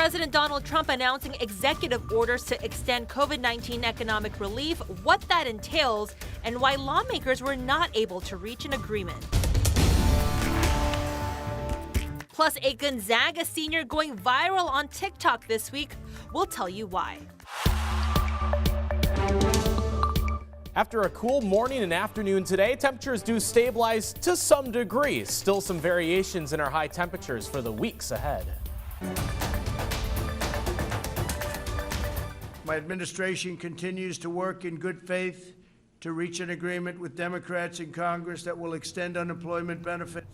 President Donald Trump announcing executive orders to extend COVID-19 economic relief, what that entails, and why lawmakers were not able to reach an agreement. Plus, a Gonzaga senior going viral on TikTok this week. We'll tell you why. After a cool morning and afternoon today, temperatures do stabilize to some degree. Still some variations in our high temperatures for the weeks ahead. My administration continues to work in good faith to reach an agreement with Democrats in Congress that will extend unemployment benefits.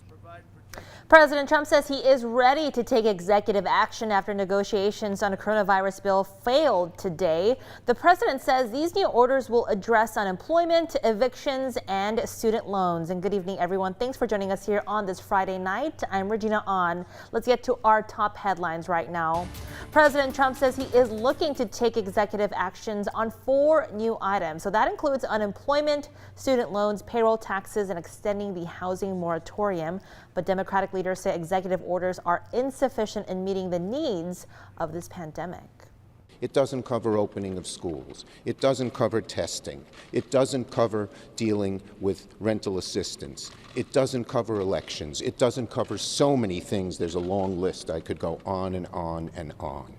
President Trump says he is ready to take executive action after negotiations on a coronavirus bill failed today. The president says these new orders will address unemployment, evictions, and student loans. And good evening, everyone. Thanks for joining us here on this Friday night. I'm Regina Ahn. Let's get to our top headlines right now. President Trump says he is looking to take executive actions on 4 new items. So that includes unemployment, student loans, payroll taxes, and extending the housing moratorium. But Democratic leaders say executive orders are insufficient in meeting the needs of this pandemic. It doesn't cover opening of schools. It doesn't cover testing. It doesn't cover dealing with rental assistance. It doesn't cover elections. It doesn't cover so many things. There's a long list. I could go on and on and on.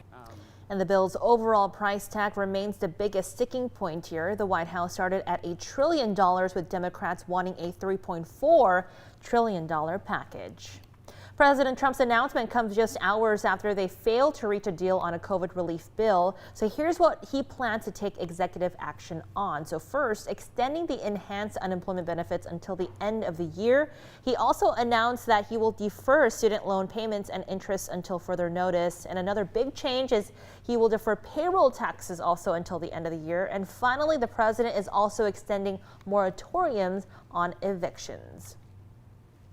And the bill's overall price tag remains the biggest sticking point here. The White House started at $1 trillion, with Democrats wanting a $3.4 trillion package. President Trump's announcement comes just hours after they failed to reach a deal on a COVID relief bill. So here's what he plans to take executive action on. So first, extending the enhanced unemployment benefits until the end of the year. He also announced that he will defer student loan payments and interest until further notice. And another big change is he will defer payroll taxes also until the end of the year. And finally, the president is also extending moratoriums on evictions.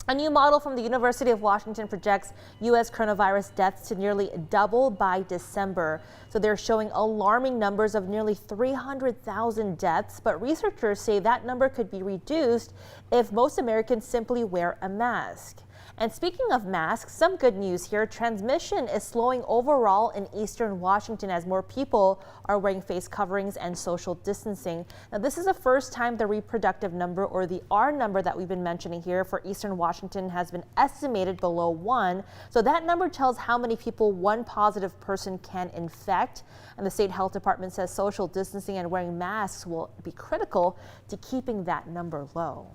A new model from the University of Washington projects U.S. coronavirus deaths to nearly double by December. So they're showing alarming numbers of nearly 300,000 deaths, but researchers say that number could be reduced if most Americans simply wear a mask. And speaking of masks, some good news here. Transmission is slowing overall in eastern Washington as more people are wearing face coverings and social distancing. Now, this is the first time the reproductive number, or the R number that we've been mentioning here for eastern Washington, has been estimated below 1. So that number tells how many people one positive person can infect. And the state health department says social distancing and wearing masks will be critical to keeping that number low.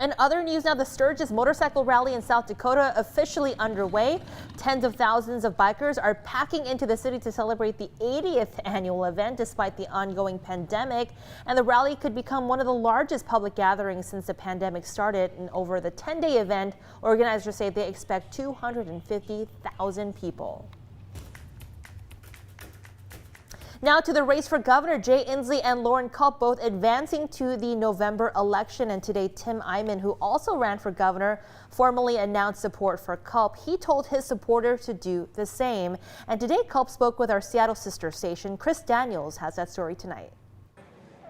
In other news now, the Sturgis motorcycle rally in South Dakota officially underway. Tens of thousands of bikers are packing into the city to celebrate the 80th annual event despite the ongoing pandemic. And the rally could become one of the largest public gatherings since the pandemic started. And over the 10-day event, organizers say they expect 250,000 people. Now to the race for governor. Jay Inslee and Lauren Culp both advancing to the November election. And today, Tim Eyman, who also ran for governor, formally announced support for Culp. He told his supporters to do the same. And today, Culp spoke with our Seattle sister station. Chris Daniels has that story tonight.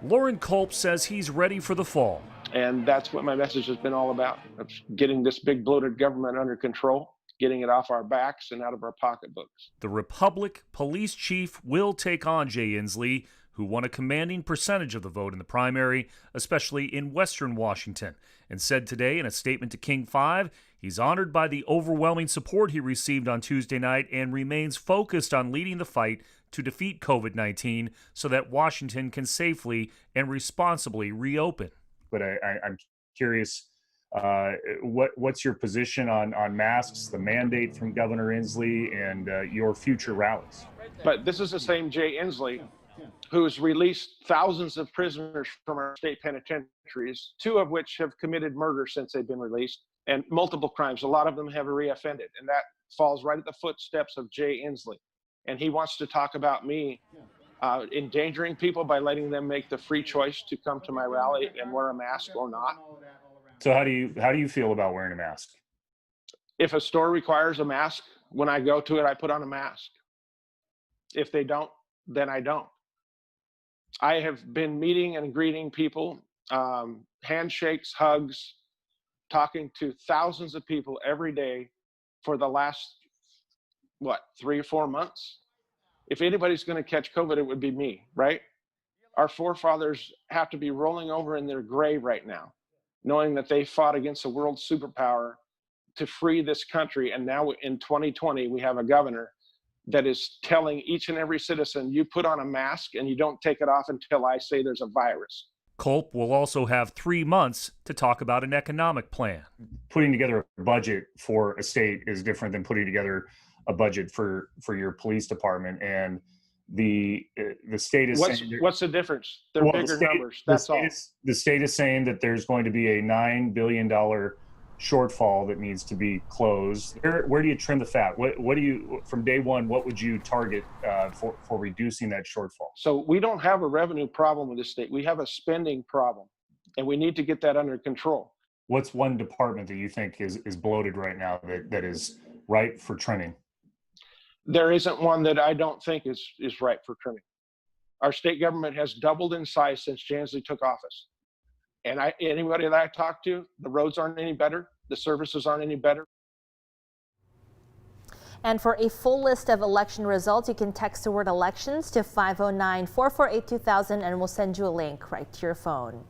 Lauren Culp says he's ready for the fall. And that's what my message has been all about, of getting this big bloated government under control, getting it off our backs and out of our pocketbooks. The Republic police chief will take on Jay Inslee, who won a commanding percentage of the vote in the primary, especially in Western Washington, and said today in a statement to King 5, he's honored by the overwhelming support he received on Tuesday night and remains focused on leading the fight to defeat COVID-19 so that Washington can safely and responsibly reopen. But I'm curious, what's your position on masks, the mandate from Governor Inslee, and your future rallies? But this is the same Jay Inslee who's released thousands of prisoners from our state penitentiaries, 2 of which have committed murder since they've been released, and multiple crimes. A lot of them have reoffended, and that falls right at the footsteps of Jay Inslee. And he wants to talk about me endangering people by letting them make the free choice to come to my rally and wear a mask or not. So how do you feel about wearing a mask? If a store requires a mask, when I go to it, I put on a mask. If they don't, then I don't. I have been meeting and greeting people, handshakes, hugs, talking to thousands of people every day for the last 3 or 4 months. If anybody's going to catch COVID, it would be me, right? Our forefathers have to be rolling over in their grave right now, knowing that they fought against a world superpower to free this country. And now in 2020, we have a governor that is telling each and every citizen, you put on a mask and you don't take it off until I say there's a virus. Culp will also have 3 months to talk about an economic plan. Putting together a budget for a state is different than putting together a budget for your police department. And the state is what's the difference? They're bigger numbers. That's all. The state is saying that there's going to be a $9 billion shortfall that needs to be closed. Where do you trim the fat? What do you, from day one, what would you target for reducing that shortfall? So we don't have a revenue problem with the state. We have a spending problem, and we need to get that under control. What's one department that you think is bloated right now that is ripe for trimming? There isn't one that I don't think is ripe for trimming. Our state government has doubled in size since Jansley took office. And anybody that I talk to, the roads aren't any better. The services aren't any better. And for a full list of election results, you can text the word elections to 509-448-2000 and we'll send you a link right to your phone.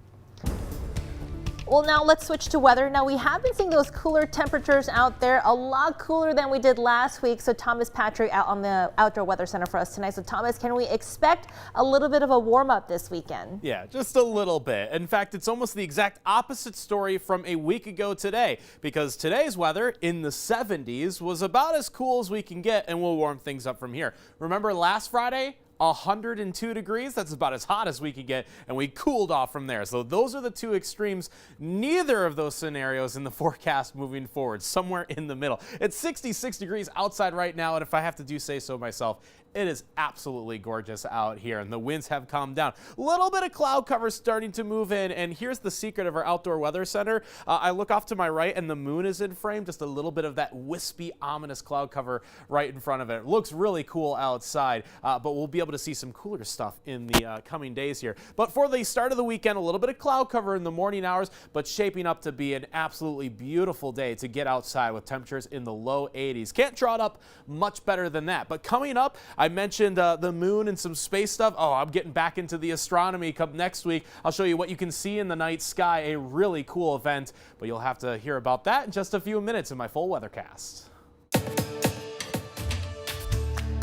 Well, now let's switch to weather. Now we have been seeing those cooler temperatures out there, a lot cooler than we did last week. So Thomas Patrick out on the Outdoor Weather Center for us tonight. So Thomas, can we expect a little bit of a warm up this weekend? Yeah, just a little bit. In fact, it's almost the exact opposite story from a week ago today, because today's weather in the 70s was about as cool as we can get, and we'll warm things up from here. Remember last Friday? 102 degrees, that's about as hot as we could get, and we cooled off from there. So those are the two extremes. Neither of those scenarios in the forecast moving forward, somewhere in the middle. It's 66 degrees outside right now, and if I have to say so myself, it is absolutely gorgeous out here, and the winds have calmed down. A little bit of cloud cover starting to move in, and here's the secret of our Outdoor Weather Center. I look off to my right, and the moon is in frame, just a little bit of that wispy, ominous cloud cover right in front of it. It looks really cool outside, but we'll be able to see some cooler stuff in the coming days here. But for the start of the weekend, a little bit of cloud cover in the morning hours, but shaping up to be an absolutely beautiful day to get outside with temperatures in the low 80s. Can't draw it up much better than that. But coming up, I mentioned the moon and some space stuff. Oh, I'm getting back into the astronomy. Come next week, I'll show you what you can see in the night sky. A really cool event, but you'll have to hear about that in just a few minutes in my full weathercast.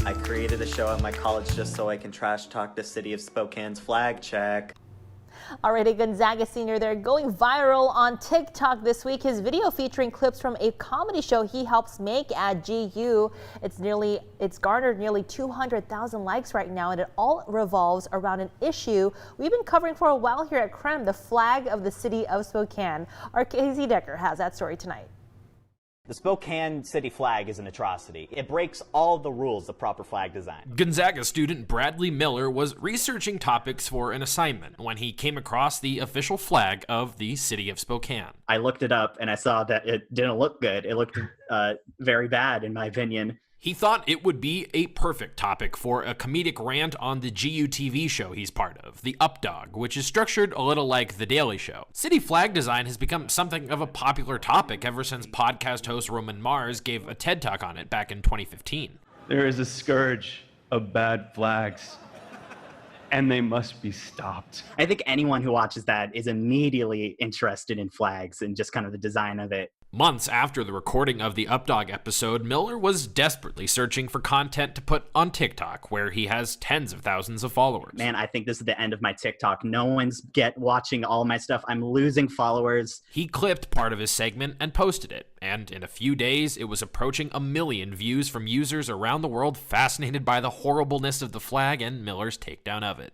I created a show at my college just so I can trash talk the city of Spokane's flag check. Alrighty, Gonzaga senior there going viral on TikTok this week. His video featuring clips from a comedy show he helps make at GU. It's garnered nearly 200,000 likes right now, and it all revolves around an issue we've been covering for a while here at KREM, the flag of the city of Spokane. Our Casey Decker has that story tonight. The Spokane city flag is an atrocity. It breaks all the rules of proper flag design. Gonzaga student Bradley Miller was researching topics for an assignment when he came across the official flag of the city of Spokane. I looked it up and I saw that it didn't look good. It looked very bad in my opinion. He thought it would be a perfect topic for a comedic rant on the GU TV show he's part of, The Updog, which is structured a little like The Daily Show. City flag design has become something of a popular topic ever since podcast host Roman Mars gave a TED Talk on it back in 2015. There is a scourge of bad flags, and they must be stopped. I think anyone who watches that is immediately interested in flags and just kind of the design of it. Months after the recording of the Updog episode, Miller was desperately searching for content to put on TikTok, where he has tens of thousands of followers. Man, I think this is the end of my TikTok. No one's watching all my stuff. I'm losing followers. He clipped part of his segment and posted it, and in a few days, it was approaching 1 million views from users around the world fascinated by the horribleness of the flag and Miller's takedown of it.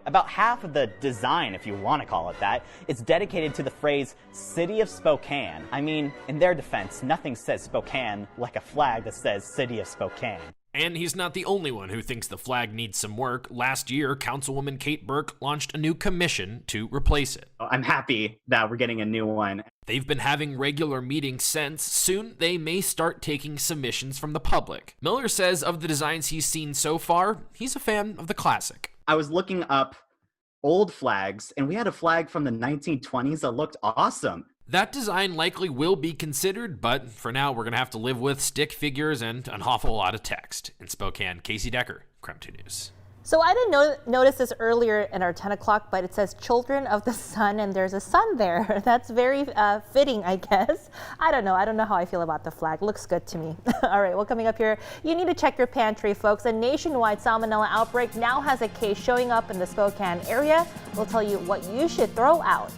About half of the design, if you want to call it that, is dedicated to the phrase City of Spokane. I mean, in their defense, nothing says Spokane like a flag that says City of Spokane. And he's not the only one who thinks the flag needs some work. Last year, Councilwoman Kate Burke launched a new commission to replace it. I'm happy that we're getting a new one. They've been having regular meetings since. Soon, they may start taking submissions from the public. Miller says of the designs he's seen so far, he's a fan of the classic. I was looking up old flags, and we had a flag from the 1920s that looked awesome. That design likely will be considered, but for now we're going to have to live with stick figures and an awful lot of text. In Spokane, Casey Decker, KREM 2 News. So I didn't notice this earlier in our 10 o'clock, but it says Children of the Sun, and there's a sun there. That's very fitting, I guess. I don't know how I feel about the flag. Looks good to me. All right, well, coming up here, you need to check your pantry, folks. A nationwide salmonella outbreak now has a case showing up in the Spokane area. We'll tell you what you should throw out